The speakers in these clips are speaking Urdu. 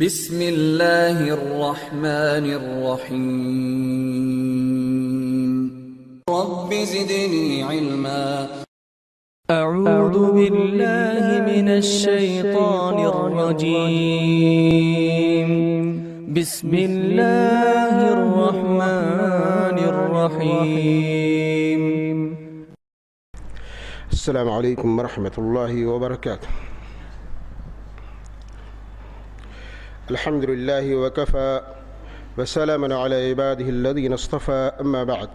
بسم اللہ الرحمن الرحیم رب زدنی علما اعوذ باللہ من الشیطان الرجیم بسم اللہ الرحمن الرحیم السلام علیکم ورحمۃ اللہ وبرکاتہ۔ الحمد لله وكفى وسلام على عباده الذين اصطفى، أما بعد.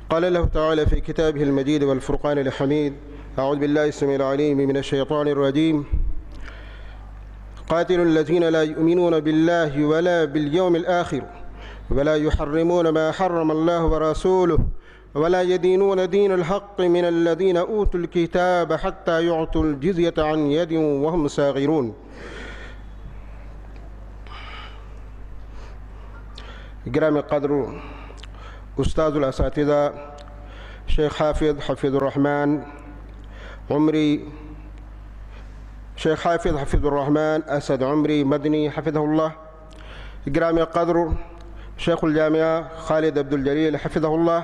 قال الله تعالى في كتابه المجيد والفرقان الحميد: أعوذ بالله السميع العليم من الشيطان الرجيم. قاتلوا الذين لا يؤمنون بالله ولا باليوم الآخر ولا يحرمون ما حرم الله ورسوله ولا يدينون دين الحق من الذين أوتوا الكتاب حتى يعطوا الجزية عن يد وهم صاغرون. گرامی قدر استاذ الاساتذہ شیخ حافظ الرحمن عمری، شیخ حافظ الرحمن اسد عمری مدنی حفظہ اللہ، گرامی قدر شیخ الجامعہ خالد عبدالجلیل حفظہ اللہ،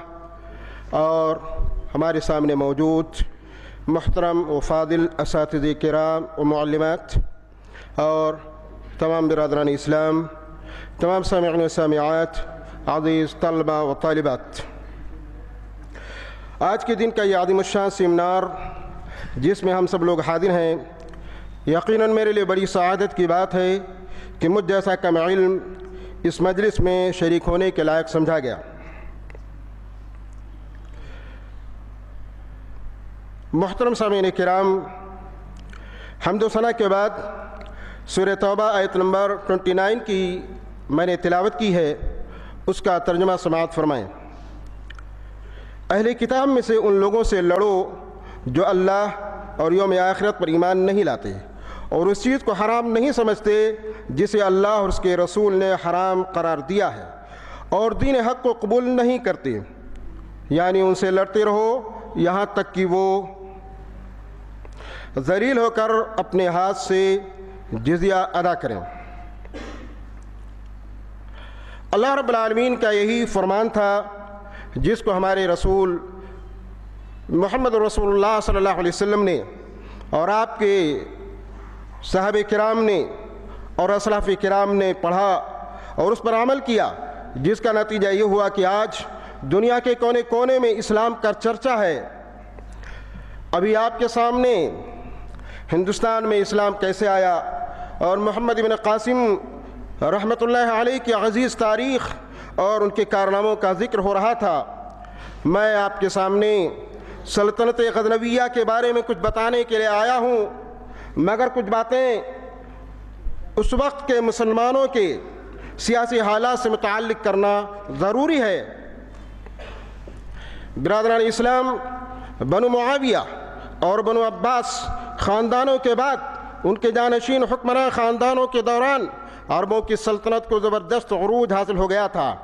اور ہمارے سامنے موجود محترم و فاضل اساتذہ کرام و معلمات، اور تمام برادران اسلام، تمام سامعین و سامعات، عزیز طلبہ و طالبات، آج کے دن کا یہ عظیم الشان سیمینار جس میں ہم سب لوگ حاضر ہیں، یقیناً میرے لیے بڑی سعادت کی بات ہے کہ مجھ جیسا کم علم اس مجلس میں شریک ہونے کے لائق سمجھا گیا۔ محترم سامعین کرام، حمد و ثنا کے بعد سورہ توبہ آیت نمبر 29 کی میں نے تلاوت کی ہے، اس کا ترجمہ سماعت فرمائیں۔ اہل کتاب میں سے ان لوگوں سے لڑو جو اللہ اور یوم آخرت پر ایمان نہیں لاتے اور اس چیز کو حرام نہیں سمجھتے جسے اللہ اور اس کے رسول نے حرام قرار دیا ہے، اور دین حق کو قبول نہیں کرتے، یعنی ان سے لڑتے رہو یہاں تک کہ وہ ذلیل ہو کر اپنے ہاتھ سے جزیہ ادا کریں۔ اللہ رب العالمین کا یہی فرمان تھا جس کو ہمارے رسول محمد رسول اللہ صلی اللہ علیہ وسلم نے اور آپ کے صحابہ کرام نے اور اسلاف کرام نے پڑھا اور اس پر عمل کیا، جس کا نتیجہ یہ ہوا کہ آج دنیا کے کونے کونے میں اسلام کا چرچا ہے۔ ابھی آپ کے سامنے ہندوستان میں اسلام کیسے آیا اور محمد بن قاسم رحمۃ اللہ علیہ کی عزیز تاریخ اور ان کے کارناموں کا ذکر ہو رہا تھا۔ میں آپ کے سامنے سلطنت غزنویہ کے بارے میں کچھ بتانے کے لیے آیا ہوں، مگر کچھ باتیں اس وقت کے مسلمانوں کے سیاسی حالات سے متعلق کرنا ضروری ہے۔ برادران اسلام، بنو معاویہ اور بنو عباس خاندانوں کے بعد ان کے جانشین حکمراں خاندانوں کے دوران عربوں کی سلطنت کو زبردست عروج حاصل ہو گیا تھا،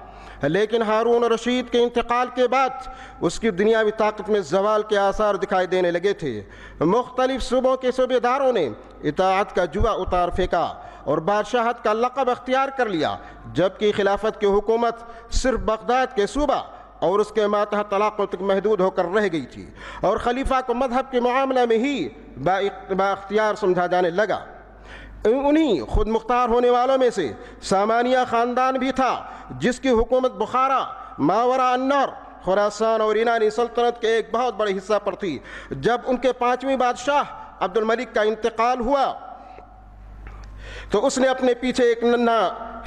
لیکن ہارون رشید کے انتقال کے بعد اس کی دنیاوی طاقت میں زوال کے آثار دکھائی دینے لگے تھے۔ مختلف صوبوں کے صوبے داروں نے اطاعت کا جوا اتار پھینکا اور بادشاہت کا لقب اختیار کر لیا، جبکہ خلافت کی حکومت صرف بغداد کے صوبہ اور اس کے ماتحت علاقوں تک محدود ہو کر رہ گئی تھی، اور خلیفہ کو مذہب کے معاملہ میں ہی با اختیار سمجھا جانے لگا۔ انہی خود مختار ہونے والوں میں سے سامانیہ خاندان بھی تھا، جس کی حکومت بخارا، ماورا النہر، خراسان اور ایرانی سلطنت کے ایک بہت بڑے حصہ پر تھی۔ جب ان کے 5ویں بادشاہ عبد الملک کا انتقال ہوا تو اس نے اپنے پیچھے ایک ننھا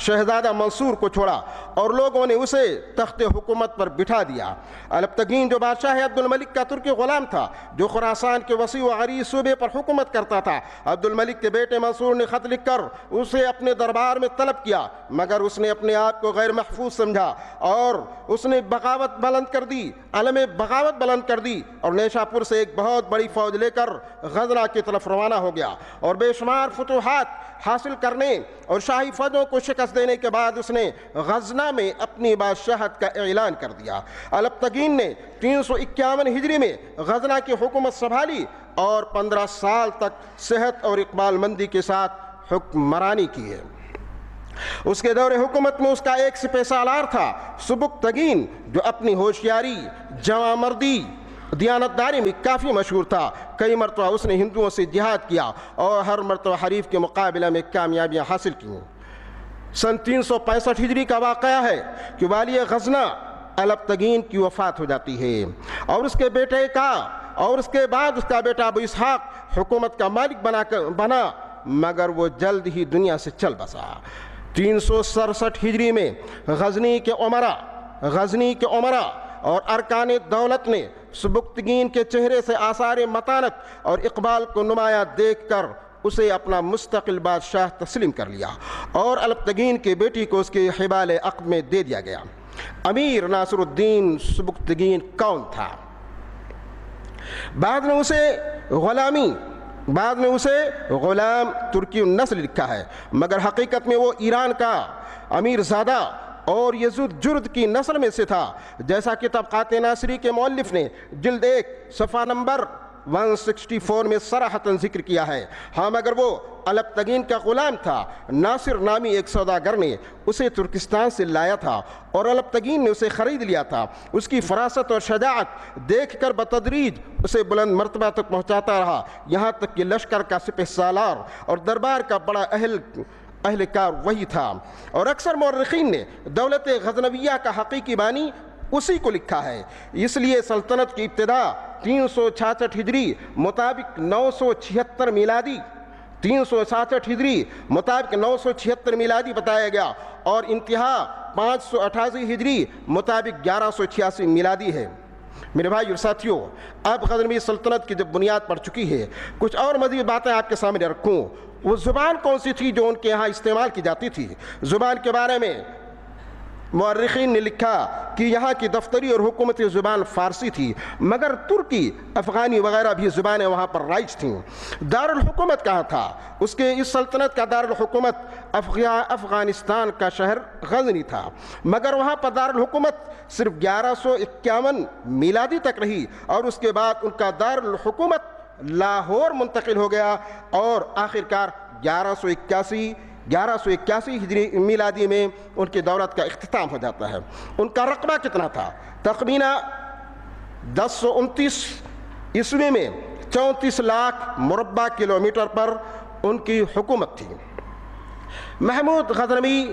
شہزادہ منصور کو چھوڑا اور لوگوں نے اسے تخت حکومت پر بٹھا دیا۔ البتگین جو بادشاہ عبد الملک کا ترکی غلام تھا، جو خراسان کے وسیع و عریض صوبے پر حکومت کرتا تھا، عبد الملک کے بیٹے منصور نے خط لکھ کر اسے اپنے دربار میں طلب کیا، مگر اس نے اپنے آپ کو غیر محفوظ سمجھا اور اس نے بغاوت بلند کر دی، علم بغاوت بلند کر دی، اور نیشا پور سے ایک بہت بڑی فوج لے کر غزنہ کی طرف روانہ ہو گیا، اور بے شمار فتوحات حاصل کرنے اور شاہی فوجوں کو شکست دینے کے بعد اس نے غزنہ میں اپنی بادشاہت کا اعلان کر دیا۔ البتگین نے 351 ہجری میں غزنہ کی حکومت سنبھالی اور 15 سال تک صحت اور اقبال مندی کے ساتھ حکمرانی کی ہے۔ اس کے دور حکومت میں اس کا ایک سپہ سالار تھا سبکتگین، جو اپنی ہوشیاری، جواں مردی، دیانتداری میں کافی مشہور تھا۔ کئی مرتبہ اس نے ہندوؤں سے جہاد کیا اور ہر مرتبہ حریف کے مقابلہ میں کامیابیاں حاصل کی۔ سن 365 ہجری کا واقعہ ہے کہ والی غزنہ الپتگین کی وفات ہو جاتی ہے اور اس کے بیٹے کا اور اس کے بعد اس کا بیٹا ابو اسحاق حکومت کا مالک بنا، مگر وہ جلد ہی دنیا سے چل بسا۔ 367 ہجری میں غزنی کے عمرا اور ارکان دولت نے سبکتگین کے چہرے سے آثار متانت اور اقبال کو نمایاں دیکھ کر اسے اپنا مستقل بادشاہ تسلیم کر لیا اور الپتگین کی بیٹی کو اس کے حبال عقد میں دے دیا گیا۔ امیر ناصر الدین سبکتگین کون تھا؟ بعد میں اسے غلام ترکی النسل لکھا ہے، مگر حقیقت میں وہ ایران کا امیر زادہ اور یزود جرد کی نسل میں سے تھا، جیسا کہ طبقات ناصری کے مؤلف نے جلد 1 صفحہ نمبر 164 میں صراحتاً ذکر کیا ہے۔ ہاں، مگر وہ الپتگین کا غلام تھا۔ ناصر نامی ایک سوداگر نے اسے ترکستان سے لایا تھا اور الپتگین نے اسے خرید لیا تھا۔ اس کی فراست اور شجاعت دیکھ کر بتدریج اسے بلند مرتبہ تک پہنچاتا رہا، یہاں تک کہ لشکر کا سپہ سالار اور دربار کا بڑا اہلکار وہی تھا، اور اکثر مورخین نے دولت غزنویہ کا حقیقی بانی اسی کو لکھا ہے۔ اس لیے سلطنت کی ابتدا 366 ہجری مطابق 976 میلادی 976 میلادی بتایا گیا اور انتہا 588 ہجری مطابق 1186 میلادی ہے۔ میرے بھائی اور ساتھیوں، اب غزنوی سلطنت کی جب بنیاد پڑ چکی ہے، کچھ اور مزید باتیں آپ کے سامنے رکھوں۔ وہ زبان کون سی تھی جو ان کے یہاں استعمال کی جاتی تھی؟ زبان کے بارے میں مورخین نے لکھا کہ یہاں کی دفتری اور حکومتی زبان فارسی تھی، مگر ترکی، افغانی وغیرہ بھی زبانیں وہاں پر رائج تھیں۔ دارالحکومت کہاں تھا؟ اس سلطنت کا دارالحکومت افغانستان کا شہر غزنی تھا، مگر وہاں پر دارالحکومت صرف 1151 میلادی تک رہی اور اس کے بعد ان کا دارالحکومت لاہور منتقل ہو گیا اور آخرکار 1181 ہجری میلادی میں ان کی دولت کا اختتام ہو جاتا ہے۔ ان کا رقبہ کتنا تھا؟ تخمینہ 1029 عیسوی میں 34 لاکھ مربع کلومیٹر پر ان کی حکومت تھی۔ محمود غزنوی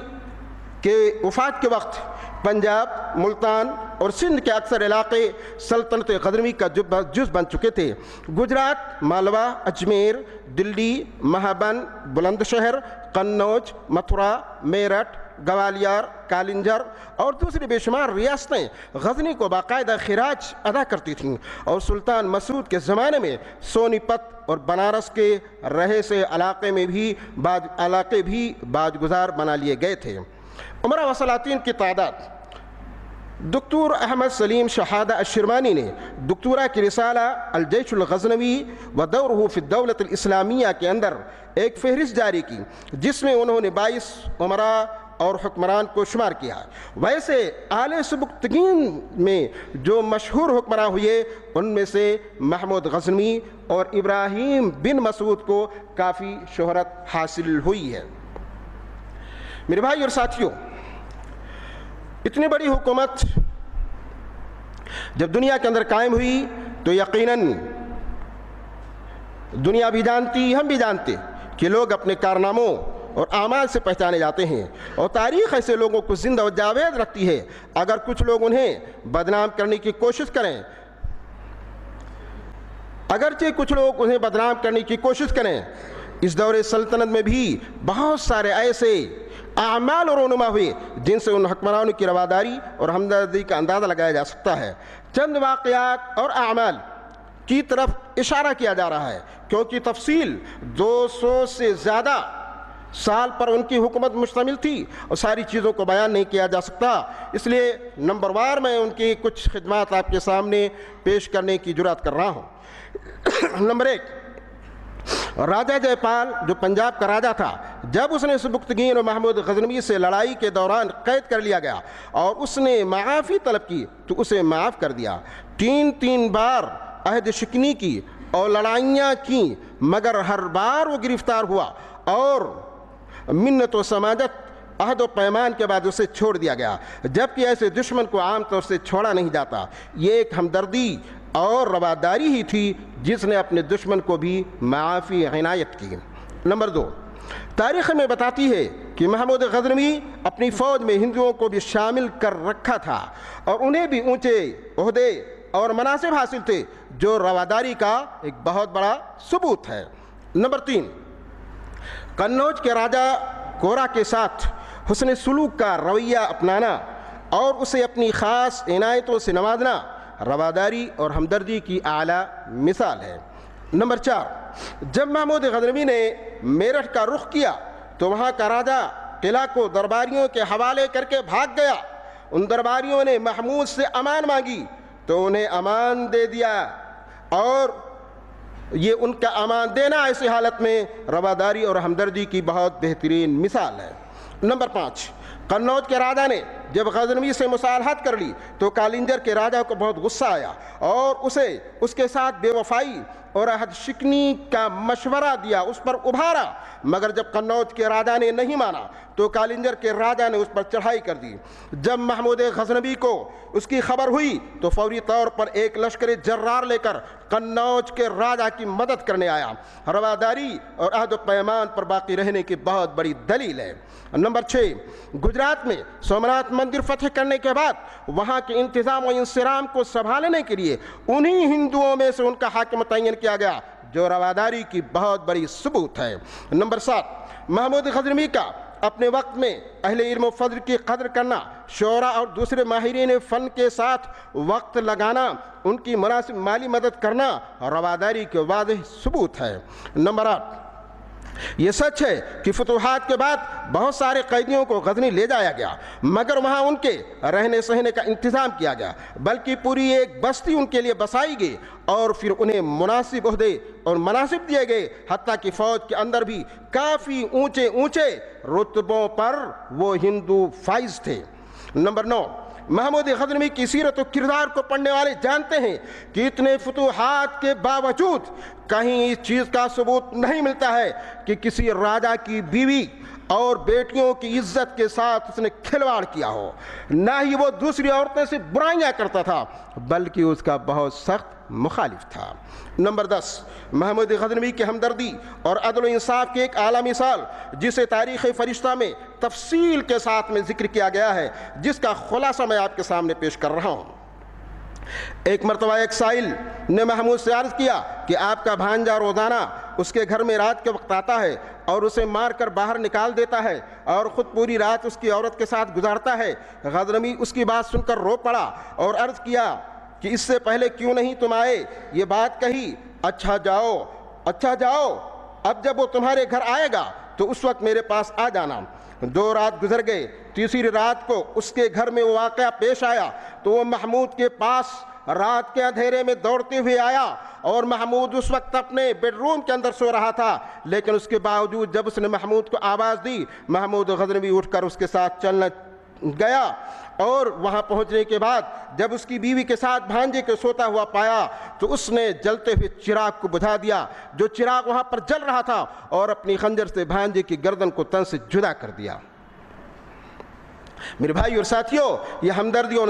کے وفات کے وقت پنجاب، ملتان اور سندھ کے اکثر علاقے سلطنت غزنوی کا جز بن چکے تھے۔ گجرات، مالوا، اجمیر، دلی، مہابند، بلند شہر، قنوج، متھرا، میرٹھ، گوالیار، کالنجر اور دوسری بے شمار ریاستیں غزنی کو باقاعدہ خراج ادا کرتی تھیں، اور سلطان مسعود کے زمانے میں سونی پت اور بنارس کے رہے سے علاقے بھی باج گزار بنا لیے گئے تھے۔ عمرہ و سلاطین کی تعداد: دکتور احمد سلیم شہادہ الشرمانی نے دکتورہ کی رسالہ الجیش الغزنوی و دورہ فی الدولۃ الاسلامیہ کے اندر ایک فہرست جاری کی، جس میں انہوں نے 22 عمرا اور حکمران کو شمار کیا۔ ویسے آل سبکتگین میں جو مشہور حکمراں ہوئے ان میں سے محمود غزنوی اور ابراہیم بن مسعود کو کافی شہرت حاصل ہوئی ہے۔ میرے بھائی اور ساتھیوں، اتنی بڑی حکومت جب دنیا کے اندر قائم ہوئی تو یقیناً دنیا بھی جانتی، ہم بھی جانتے کہ لوگ اپنے کارناموں اور اعمال سے پہچانے جاتے ہیں، اور تاریخ ایسے لوگوں کو زندہ و جاوید رکھتی ہے۔ اگر کچھ لوگ انہیں بدنام کرنے کی کوشش کریں، اس دور سلطنت میں بھی بہت سارے ایسے اعمال اور رونما ہوئے جن سے ان حکمرانوں کی رواداری اور ہمدردی کا اندازہ لگایا جا سکتا ہے۔ چند واقعات اور اعمال کی طرف اشارہ کیا جا رہا ہے، کیونکہ تفصیل 200 سے زیادہ سال پر ان کی حکومت مشتمل تھی اور ساری چیزوں کو بیان نہیں کیا جا سکتا، اس لیے نمبر وار میں ان کی کچھ خدمات آپ کے سامنے پیش کرنے کی جرات کر رہا ہوں۔ نمبر 1، راجہ جے پال جو پنجاب کا راجہ تھا، جب اس نے سبکتگین اور محمود غزنوی سے لڑائی کے دوران قید کر لیا گیا اور اس نے معافی طلب کی تو اسے معاف کر دیا۔ 3 بار عہد شکنی کی اور لڑائیاں کی، مگر ہر بار وہ گرفتار ہوا اور منت و سماجت عہد و پیمان کے بعد اسے چھوڑ دیا گیا، جبکہ ایسے دشمن کو عام طور سے چھوڑا نہیں جاتا۔ یہ ایک ہمدردی اور رواداری ہی تھی جس نے اپنے دشمن کو بھی معافی عنایت کی۔ نمبر 2، تاریخ میں بتاتی ہے کہ محمود غزنوی اپنی فوج میں ہندوؤں کو بھی شامل کر رکھا تھا اور انہیں بھی اونچے عہدے اور مناصب حاصل تھے، جو رواداری کا ایک بہت بڑا ثبوت ہے۔ نمبر 3، قنوج کے راجہ کورا کے ساتھ حسن سلوک کا رویہ اپنانا اور اسے اپنی خاص عنایتوں سے نوازنا رواداری اور ہمدردی کی اعلیٰ مثال ہے۔ نمبر 4، جب محمود غزنوی نے میرٹھ کا رخ کیا تو وہاں کا راجہ قلعہ کو درباریوں کے حوالے کر کے بھاگ گیا۔ ان درباریوں نے محمود سے امان مانگی تو انہیں امان دے دیا، اور یہ ان کا امان دینا ایسی حالت میں رواداری اور ہمدردی کی بہت بہترین مثال ہے۔ نمبر 5، قنوج کے راجہ نے جب غزنوی سے مصالحت کر لی تو کالنجر کے راجہ کو بہت غصہ آیا اور اسے اس کے ساتھ بے وفائی اور عہد شکنی کا مشورہ دیا، اس پر ابھارا، مگر جب قنوج کے راجہ نے نہیں مانا تو کالنجر کے راجہ نے اس پر چڑھائی کر دی۔ جب محمود غزنوی کو اس کی خبر ہوئی تو فوری طور پر ایک لشکر جرار لے کر قنوج کے راجہ کی مدد کرنے آیا۔ رواداری اور عہد و پیمان پر باقی رہنے کی بہت بڑی دلیل ہے۔ نمبر 6، گجرات میں سومناتھ مندر فتح کرنے کے بعد وہاں کے انتظام و انصرام کو سنبھالنے کے لیے انہی ہندوؤں میں سے ان کا حاکم متعین کیا گیا، جو رواداری کی بہت بڑی ثبوت ہے۔ نمبر 7، محمود غزنوی کا اپنے وقت میں اہل علم و فضل کی قدر کرنا، شعراء اور دوسرے ماہرین فن کے ساتھ وقت لگانا، ان کی مناسب مالی مدد کرنا رواداری کے واضح ثبوت ہے۔ نمبر 8، یہ سچ ہے کہ فتوحات کے بعد بہت سارے قیدیوں کو غزنی لے جایا گیا، مگر وہاں ان کے رہنے سہنے کا انتظام کیا گیا، بلکہ پوری ایک بستی ان کے لیے بسائی گئی اور پھر انہیں مناسب عہدے اور مناصب دیے گئے، حتیٰ کہ فوج کے اندر بھی کافی اونچے اونچے رتبوں پر وہ ہندو فائز تھے۔ نمبر 9، محمود غزنوی کی سیرت و کردار کو پڑھنے والے جانتے ہیں کہ اتنے فتوحات کے باوجود کہیں اس چیز کا ثبوت نہیں ملتا ہے کہ کسی راجہ کی بیوی اور بیٹیوں کی عزت کے ساتھ اس نے کھلواڑ کیا ہو، نہ ہی وہ دوسری عورتوں سے برائیاں کرتا تھا، بلکہ اس کا بہت سخت مخالف تھا۔ نمبر 10، محمود غزنوی کی ہمدردی اور عدل و انصاف کی ایک اعلیٰ مثال جسے تاریخ فرشتہ میں تفصیل کے ساتھ میں ذکر کیا گیا ہے، جس کا خلاصہ میں آپ کے سامنے پیش کر رہا ہوں۔ ایک مرتبہ ایک سائل نے محمود سے عرض کیا کہ آپ کا بھانجا روزانہ اس کے گھر میں رات کے وقت آتا ہے اور اسے مار کر باہر نکال دیتا ہے اور خود پوری رات اس کی عورت کے ساتھ گزارتا ہے۔ غزنوی اس کی بات سن کر رو پڑا اور عرض کیا کہ اس سے پہلے کیوں نہیں تم آئے؟ یہ بات کہی، اچھا جاؤ، اب جب وہ تمہارے گھر آئے گا تو اس وقت میرے پاس آ جانا۔ 2 رات گزر گئے، تیسری رات کو اس کے گھر میں وہ واقعہ پیش آیا تو وہ محمود کے پاس رات کے اندھیرے میں دوڑتے ہوئے آیا، اور محمود اس وقت اپنے بیڈ روم کے اندر سو رہا تھا، لیکن اس کے باوجود جب اس نے محمود کو آواز دی، محمود غزنوی اٹھ کر اس کے ساتھ چلنا گیا، اور وہاں پہنچنے کے بعد جب اس کی بیوی کے ساتھ بھانجے کو سوتا ہوا پایا تو اس نے جلتے ہوئے چراغ کو بجھا دیا، جو چراغ وہاں پر جل رہا تھا، اور اپنی خنجر سے بھانجے کی گردن کو تن سے جدا کر دیا۔ میرے بھائی اور ساتھیوں، یہ ہمدردی اور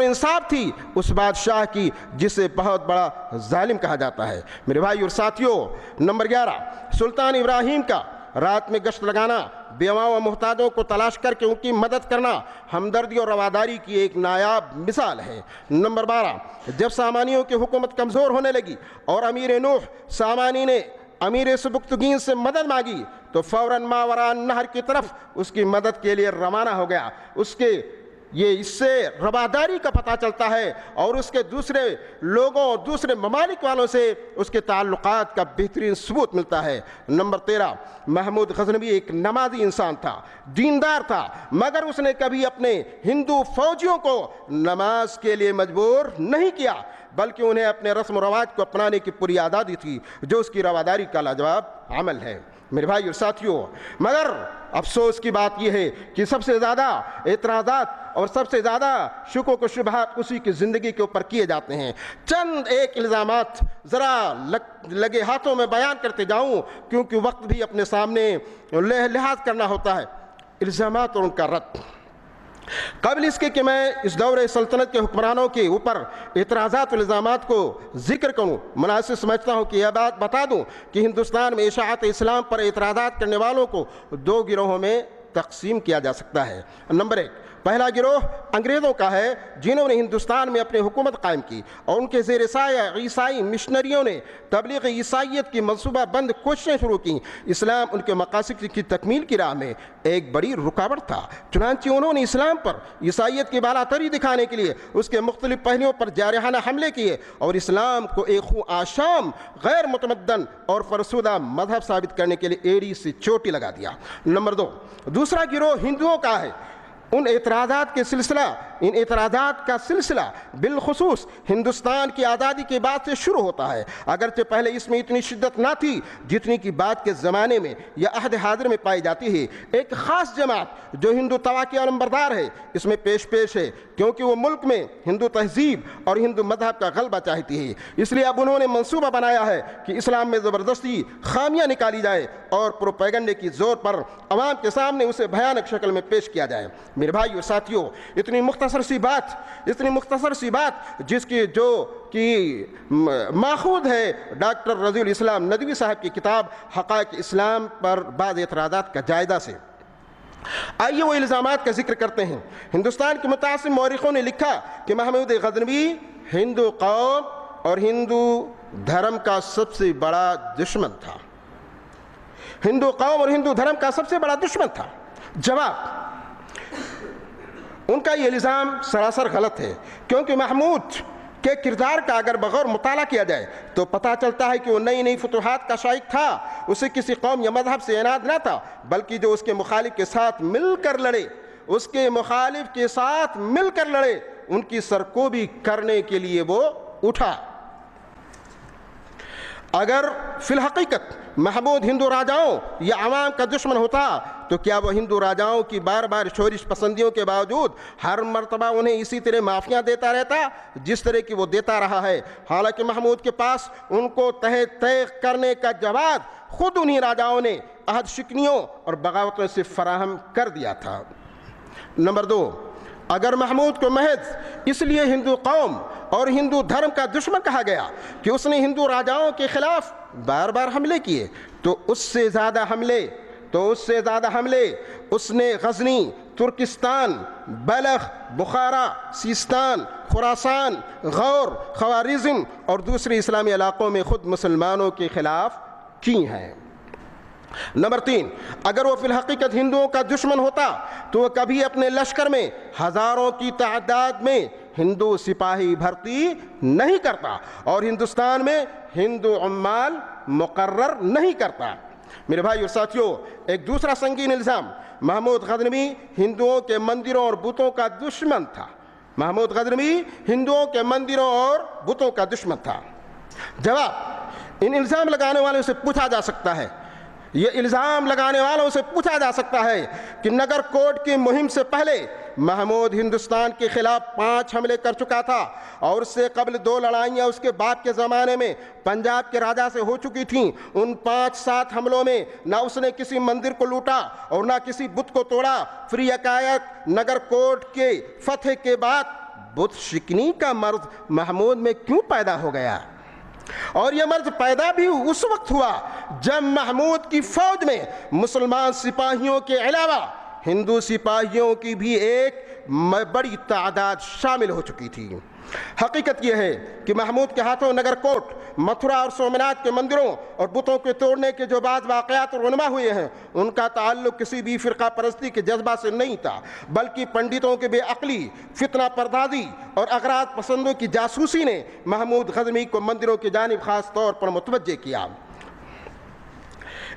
انصاف تھی اس بادشاہ کی جسے بہت بڑا ظالم کہا جاتا ہے۔ میرے بھائی اور ساتھیوں، نمبر 11، سلطان ابراہیم کا رات میں گشت لگانا، بیواؤں و محتاجوں کو تلاش کر کے ان کی مدد کرنا ہمدردی اور رواداری کی ایک نایاب مثال ہے۔ نمبر 12، جب سامانیوں کی حکومت کمزور ہونے لگی اور امیر نوح سامانی نے امیر سبکتگین سے مدد مانگی تو فوراً ماوران نہر کی طرف اس کی مدد کے لیے روانہ ہو گیا۔ اس سے رواداری کا پتہ چلتا ہے اور اس کے دوسرے لوگوں، دوسرے ممالک والوں سے اس کے تعلقات کا بہترین ثبوت ملتا ہے۔ نمبر 13، محمود غزنوی ایک نمازی انسان تھا، دیندار تھا، مگر اس نے کبھی اپنے ہندو فوجیوں کو نماز کے لیے مجبور نہیں کیا، بلکہ انہیں اپنے رسم و رواج کو اپنانے کی پوری آزادی تھی، جو اس کی رواداری کا لاجواب عمل ہے۔ میرے بھائی اور ساتھیوں، مگر افسوس کی بات یہ ہے کہ سب سے زیادہ اعتراضات اور سب سے زیادہ شکوک و شبہات اسی کی زندگی کے اوپر کیے جاتے ہیں۔ چند ایک الزامات ذرا لگے ہاتھوں میں بیان کرتے جاؤں، کیونکہ وقت بھی اپنے سامنے لحاظ کرنا ہوتا ہے۔ الزامات اور ان کا رد۔ قبل اس کے کہ میں اس دور سلطنت کے حکمرانوں کے اوپر اعتراضات و الزامات کو ذکر کروں، مناسب سمجھتا ہوں کہ یہ بات بتا دوں کہ ہندوستان میں اشاعت اسلام پر اعتراضات کرنے والوں کو دو گروہوں میں تقسیم کیا جا سکتا ہے۔ نمبر 1، پہلا گروہ انگریزوں کا ہے، جنہوں نے ہندوستان میں اپنی حکومت قائم کی اور ان کے زیر سایہ عیسائی مشنریوں نے تبلیغ عیسائیت کی منصوبہ بند کوششیں شروع کی۔ اسلام ان کے مقاصد کی تکمیل کی راہ میں ایک بڑی رکاوٹ تھا، چنانچہ انہوں نے اسلام پر عیسائیت کی بالاتری دکھانے کے لیے اس کے مختلف پہلوؤں پر جارحانہ حملے کیے اور اسلام کو ایک خوں آشام غیر متمدن اور فرسودہ مذہب ثابت کرنے کے لیے ایڑی سے چوٹی لگا دیا۔ نمبر 2، دوسرا گروہ ہندوؤں کا ہے۔ ان اعتراضات کا سلسلہ بالخصوص ہندوستان کی آزادی کے بعد سے شروع ہوتا ہے، اگرچہ پہلے اس میں اتنی شدت نہ تھی جتنی کہ بعد کے زمانے میں یا عہد حاضر میں پائی جاتی ہے۔ ایک خاص جماعت جو ہندو توا کی علمبردار ہے اس میں پیش ہے، کیونکہ وہ ملک میں ہندو تہذیب اور ہندو مذہب کا غلبہ چاہتی ہے، اس لیے اب انہوں نے منصوبہ بنایا ہے کہ اسلام میں زبردستی خامیاں نکالی جائے اور پروپیگنڈے کی زور پر عوام کے سامنے اسے بھیانک شکل میں پیش کیا جائے۔ میرے بھائی اور ساتھیوں، اتنی مختصر سی بات جس کی جو کہ ماخوذ ہے ڈاکٹر رضی الاسلام ندوی صاحب کی کتاب حقائق اسلام پر بعض اعتراضات کا جائزہ سے۔ آئیے وہ الزامات کا ذکر کرتے ہیں۔ ہندوستان کے متعصب مورخوں نے لکھا کہ محمود غزنوی ہندو قوم اور ہندو دھرم کا سب سے بڑا دشمن تھا۔ ہندو قوم اور ہندو دھرم کا سب سے بڑا دشمن تھا۔ جواب، ان کا یہ الزام سراسر غلط ہے، کیونکہ محمود کے کردار کا اگر بغور مطالعہ کیا جائے تو پتہ چلتا ہے کہ وہ نئی فتوحات کا شائق تھا۔ اسے کسی قوم یا مذہب سے عناد نہ تھا، بلکہ جو اس کے مخالف کے ساتھ مل کر لڑے ان کی سرکوبی کرنے کے لیے وہ اٹھا۔ اگر فی الحقیقت محمود ہندو راجاؤں یا عوام کا دشمن ہوتا تو کیا وہ ہندو راجاؤں کی بار بار شورش پسندیوں کے باوجود ہر مرتبہ انہیں اسی طرح معافیاں دیتا رہتا جس طرح کی وہ دیتا رہا ہے؟ حالانکہ محمود کے پاس ان کو طے کرنے کا جواز خود انہی راجاؤں نے عہد شکنیوں اور بغاوتوں سے فراہم کر دیا تھا۔ نمبر 2، اگر محمود کو محض اس لیے ہندو قوم اور ہندو دھرم کا دشمن کہا گیا کہ اس نے ہندو راجاؤں کے خلاف بار بار حملے کیے تو اس سے زیادہ حملے اس نے غزنی، ترکستان، بلخ، بخارا، سیستان، خراسان، غور، خوارزم اور دوسرے اسلامی علاقوں میں خود مسلمانوں کے خلاف کی ہیں۔ نمبر 3، اگر وہ فی الحقیقت ہندوؤں کا دشمن ہوتا تو وہ کبھی اپنے لشکر میں ہزاروں کی تعداد میں ہندو سپاہی بھرتی نہیں کرتا اور ہندوستان میں ہندو عمال مقرر نہیں کرتا۔ میرے بھائی اور ساتھیوں، ایک دوسرا سنگین الزام، محمود غزنوی ہندوؤں کے مندروں اور بتوں کا دشمن تھا۔ محمود غزنوی ہندوؤں کے مندروں اور بتوں کا دشمن تھا۔ جواب، ان الزام لگانے والوں سے پوچھا جا سکتا ہے کہ نگر کوٹ کی مہم سے پہلے محمود ہندوستان کے خلاف 5 حملے کر چکا تھا اور اس سے قبل 2 لڑائیاں اس کے بعد کے زمانے میں پنجاب کے راجا سے ہو چکی تھیں۔ ان 5-7 حملوں میں نہ اس نے کسی مندر کو لوٹا اور نہ کسی بت کو توڑا۔ پھر یکایک نگر کوٹ کے فتح کے بعد بت شکنی کا مرض محمود میں کیوں پیدا ہو گیا؟ اور یہ مرض پیدا بھی اس وقت ہوا جب محمود کی فوج میں مسلمان سپاہیوں کے علاوہ ہندو سپاہیوں کی بھی ایک بڑی تعداد شامل ہو چکی تھی۔ حقیقت یہ ہے کہ محمود کے ہاتھوں نگر کوٹ، متھرا اور سومناتھ کے مندروں اور بتوں کے توڑنے کے جو بعض واقعات رونما ہوئے ہیں ان کا تعلق کسی بھی فرقہ پرستی کے جذبہ سے نہیں تھا، بلکہ پنڈتوں کے بے عقلی، فتنہ پردازی اور اغراض پسندوں کی جاسوسی نے محمود غزنوی کو مندروں کی جانب خاص طور پر متوجہ کیا۔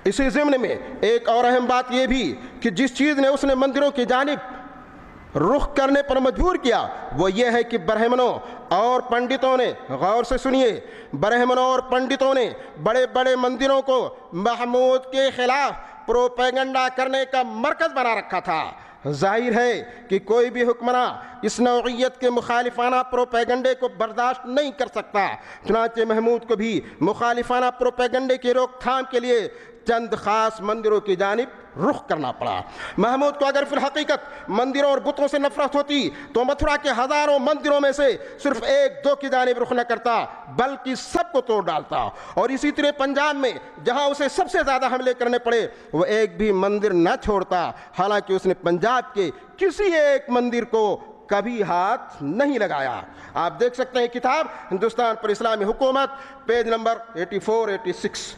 اسی ضمن میں ایک اور اہم بات یہ بھی کہ جس چیز نے اس نے مندروں کی جانب رخ کرنے پر مجبور کیا وہ یہ ہے کہ برہمنوں اور پنڈتوں نے، غور سے سنیے، برہمنوں اور پنڈتوں نے بڑے بڑے مندروں کو محمود کے خلاف پروپیگنڈا کرنے کا مرکز بنا رکھا تھا۔ ظاہر ہے کہ کوئی بھی حکمراں اس نوعیت کے مخالفانہ پروپیگنڈے کو برداشت نہیں کر سکتا، چنانچہ محمود کو بھی مخالفانہ پروپیگنڈے کی روک تھام کے لیے چند خاص مندروں کی جانب رخ کرنا پڑا۔ محمود کو اگر فی الحقیقت مندروں اور بتوں سے نفرت ہوتی تو متھرا کے ہزاروں مندروں میں سے صرف ایک دو کی جانب رخ نہ کرتا بلکہ سب کو توڑ ڈالتا، اور اسی طرح پنجاب میں جہاں اسے سب سے زیادہ حملے کرنے پڑے وہ ایک بھی مندر نہ چھوڑتا، حالانکہ اس نے پنجاب کے کسی ایک مندر کو کبھی ہاتھ نہیں لگایا۔ آپ دیکھ سکتے ہیں کتاب ہندوستان پر اسلامی حکومت، پیج نمبر 84-86۔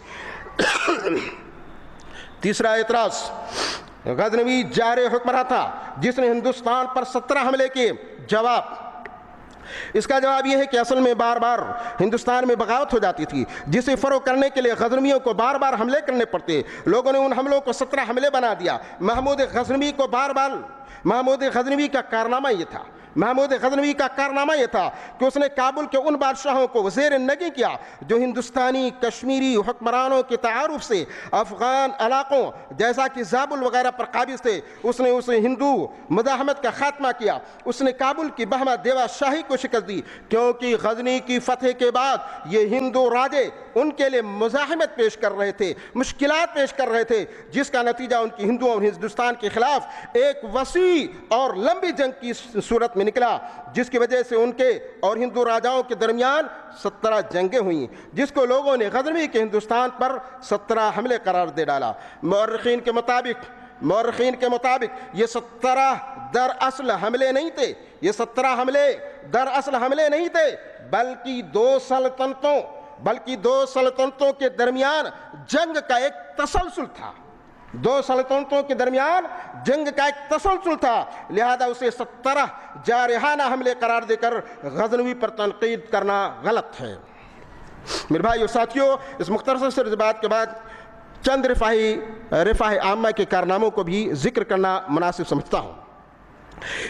تیسرا اعتراض، غزنوی جارح حکمراں تھا جس نے ہندوستان پر 17 حملے کیے۔ جواب، اس کا جواب یہ ہے کہ اصل میں بار بار ہندوستان میں بغاوت ہو جاتی تھی جسے فروغ کرنے کے لیے غزنویوں کو بار بار حملے کرنے پڑتے۔ لوگوں نے ان حملوں کو 17 حملے بنا دیا۔ محمود غزنوی کا کارنامہ یہ تھا کہ اس نے کابل کے ان بادشاہوں کو زیر نگی کیا جو ہندوستانی کشمیری حکمرانوں کے تعارف سے افغان علاقوں جیسا کہ زابل وغیرہ پر قابض تھے۔ اس نے اسے ہندو مزاحمت کا خاتمہ کیا۔ اس نے کابل کی بہما دیوا شاہی کو شکست دی، کیونکہ غزنی کی فتح کے بعد یہ ہندو راجے ان کے لیے مزاحمت پیش کر رہے تھے، مشکلات پیش کر رہے تھے، جس کا نتیجہ ان کی ہندوؤں اور ہندوستان کے خلاف ایک وسیع اور لمبی جنگ کی صورت میں نکلا، جس کی وجہ سے ان کے اور ہندو راجاؤں کے درمیان 17 جنگیں ہوئیں، جس کو لوگوں نے غزنوی کے ہندوستان پر 17 حملے قرار دے ڈالا۔ مورخین کے مطابق یہ 17 دراصل حملے نہیں تھے، بلکہ دو سلطنتوں کے درمیان جنگ کا ایک تسلسل تھا، لہذا اسے 17 جارحانہ حملے قرار دے کر غزنوی پر تنقید کرنا غلط ہے۔ میرے بھائی اور ساتھیوں، اس مختصر سے بات کے بعد چند رفاہ عامہ کے کارناموں کو بھی ذکر کرنا مناسب سمجھتا ہوں۔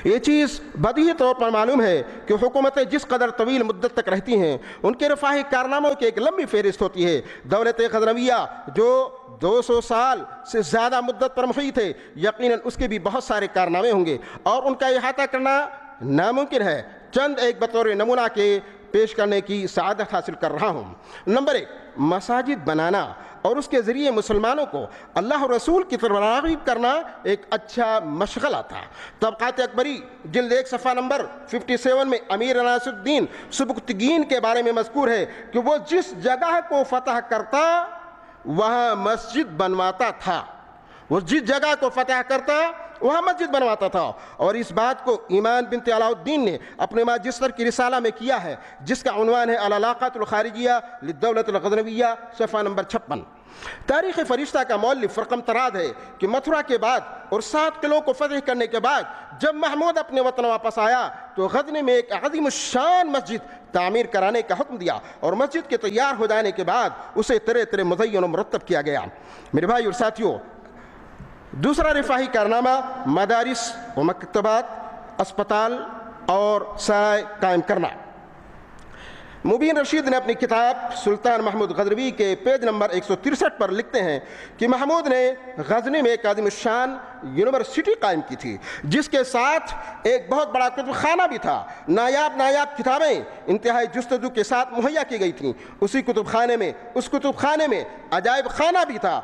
یہ چیز بدیہی طور پر معلوم ہے کہ حکومتیں جس قدر طویل مدت تک رہتی ہیں ان کے رفاہی کارناموں کی ایک لمبی فہرست ہوتی ہے۔ دولت غزنویہ جو 200 سال سے زیادہ مدت پر محیط ہے، یقیناً اس کے بھی بہت سارے کارنامے ہوں گے اور ان کا احاطہ کرنا ناممکن ہے۔ چند ایک بطور نمونہ کے پیش کرنے کی سعادت حاصل کر رہا ہوں۔ نمبر 1، مساجد بنانا اور اس کے ذریعے مسلمانوں کو اللہ اور رسول کی طرف راغب کرنا ایک اچھا مشغلہ تھا۔ طبقات اکبری جلد 1 صفحہ نمبر 57 میں امیر ناصر الدین سبکتگین کے بارے میں مذکور ہے کہ وہ جس جگہ کو فتح کرتا وہاں مسجد بنواتا تھا، اور اس بات کو ایمان بنت علاء الدین نے اپنے ماجسٹر کی رسالہ میں کیا ہے، جس کا عنوان ہے العلاقات الخارجیہ للدولة الغزنویہ، صفحہ نمبر 56۔ تاریخ فرشتہ کا مؤلف رقم تراد ہے کہ متھرا کے بعد اور 7 قلعوں کو فتح کرنے کے بعد جب محمود اپنے وطن واپس آیا تو غزنی میں ایک عظیم الشان مسجد تعمیر کرانے کا حکم دیا، اور مسجد کے تیار ہو جانے کے بعد اسے طرح مزین و مرتب کیا گیا۔ میرے بھائی اور ساتھیوں، دوسرا رفاہی کارنامہ مدارس و مکتبات، اسپتال اور سرائے قائم کرنا۔ مبین رشید نے اپنی کتاب سلطان محمود غزنوی کے پیج نمبر 163 پر لکھتے ہیں کہ محمود نے غزنی میں ایک عظیم الشان یونیورسٹی قائم کی تھی، جس کے ساتھ ایک بہت بڑا کتب خانہ بھی تھا۔ نایاب کتابیں انتہائی جستجو کے ساتھ مہیا کی گئی تھیں۔ اس کتب خانے میں عجائب خانہ بھی تھا،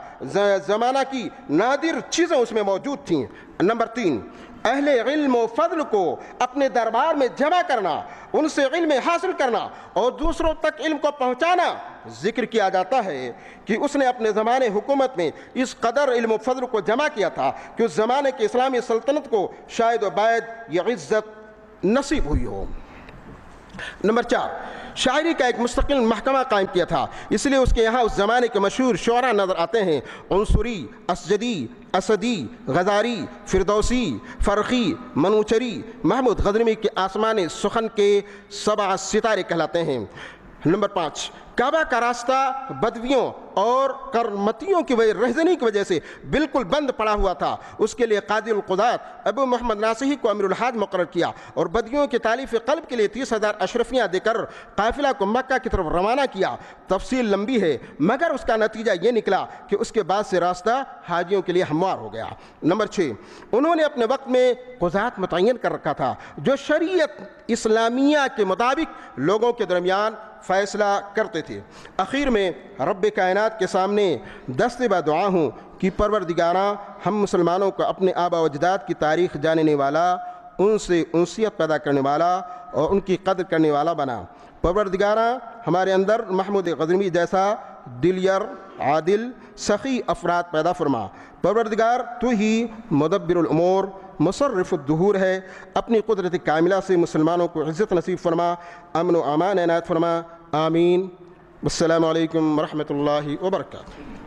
زمانہ کی نادر چیزیں اس میں موجود تھیں۔ نمبر 3، اہل علم و فضل کو اپنے دربار میں جمع کرنا، ان سے علم حاصل کرنا اور دوسروں تک علم کو پہنچانا۔ ذکر کیا جاتا ہے کہ اس نے اپنے زمانے حکومت میں اس قدر علم و فضل کو جمع کیا تھا کہ اس زمانے کی اسلامی سلطنت کو شاید و باید یہ عزت نصیب ہوئی ہو۔ نمبر 4، شاعری کا ایک مستقل محکمہ قائم کیا تھا، اس لیے اس کے یہاں اس زمانے کے مشہور شعراء نظر آتے ہیں: عنصری، اسجدی، اسدی، غزاری، فردوسی، فرخی، منوچری۔ محمود غزنوی کے آسمان سخن کے 7 ستارے کہلاتے ہیں۔ نمبر 5، کعبہ کا راستہ بدویوں اور کرمتیوں کی وجہ رہزنی کی وجہ سے بالکل بند پڑا ہوا تھا، اس کے لیے قاضی القضات ابو محمد ناصحی کو امیر الحاج مقرر کیا اور بدیوں کی تالیف قلب کے لیے 30,000 اشرفیاں دے کر قافلہ کو مکہ کی طرف روانہ کیا۔ تفصیل لمبی ہے مگر اس کا نتیجہ یہ نکلا کہ اس کے بعد سے راستہ حاجیوں کے لیے ہموار ہو گیا۔ نمبر 6، انہوں نے اپنے وقت میں قضات متعین کر رکھا تھا جو شریعت اسلامیہ کے مطابق لوگوں کے درمیان فیصلہ کرتے تھے۔ اخیر میں رب کائنات کے سامنے دست دعا ہوں کہ پروردگاراں ہم مسلمانوں کو اپنے آبا و اجداد کی تاریخ جاننے والا، ان سے انسیت پیدا کرنے والا اور ان کی قدر کرنے والا بنا۔ پروردگاراں ہمارے اندر محمود غزنوی جیسا دلیر، عادل، سخی افراد پیدا فرما۔ پروردگار تو ہی مدبر الامور، مصرف الدہور ہے، اپنی قدرت کاملہ سے مسلمانوں کو عزت نصیب فرما، امن و امان عنایت فرما، آمین۔ السلام علیکم ورحمۃ اللہ وبرکاتہ۔